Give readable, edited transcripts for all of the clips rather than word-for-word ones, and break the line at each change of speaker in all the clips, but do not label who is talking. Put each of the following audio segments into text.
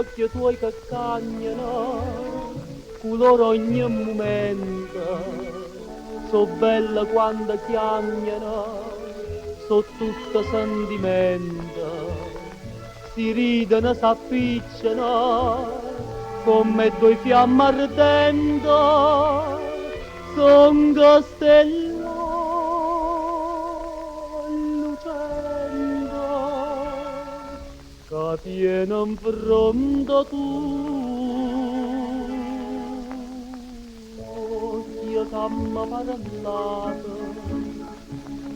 occhi tuoi che cagnano, con loro ogni momento, so bella quando chiamano, so tutta sentimento, si ridono, s'appicciano, come due fiamme ardenti, son castello lucendo, che tiene in fronte tu. Io che m'ha parlato,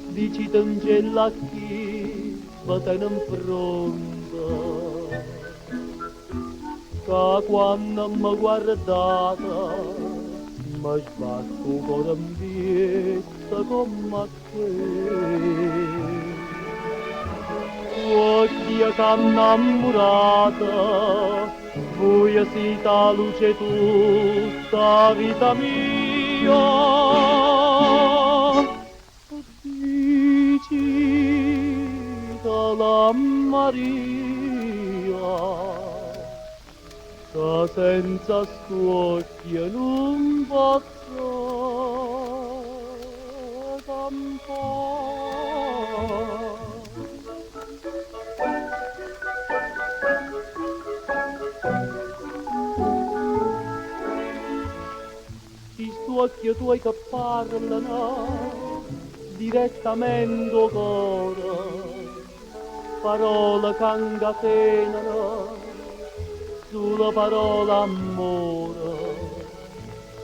dici t'angela chi va te in fronte, che quando mi guardata mi sbatto il cuore in vista come te. Occhi che innamorata, voi siete la luce tutta vita mia. Dici la Maria, che senza stuocchi non posso campare. Ti occhi tuoi che parlano direttamente al cuore, parole che incatenano sulla parola amore.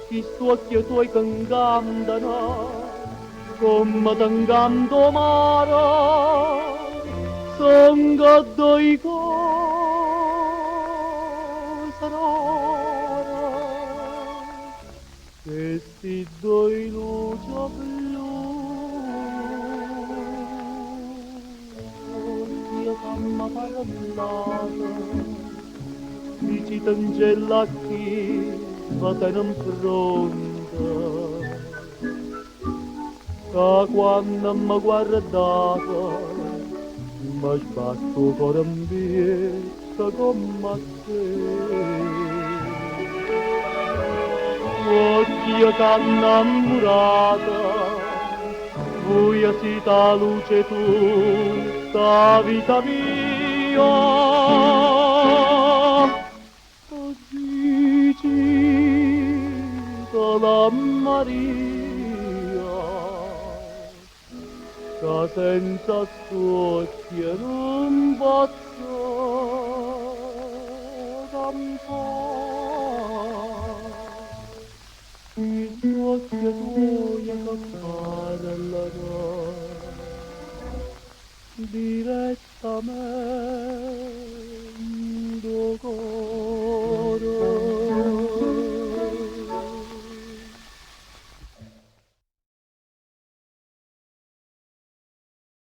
Ti occhi tuoi che incantano come ti incanto mare, son che due cose rare, questi due luci blu. Io che m'ha parlato, dici t'angela chi va te in fronte, che quando mi guardata mi sbatto il cuore in vista come te. Occhi che innamorata, voi siete la luce tutta vita mia. Dici la Maria, che senza stuocchi non posso campare. I occhi tuoi che parlano direttamente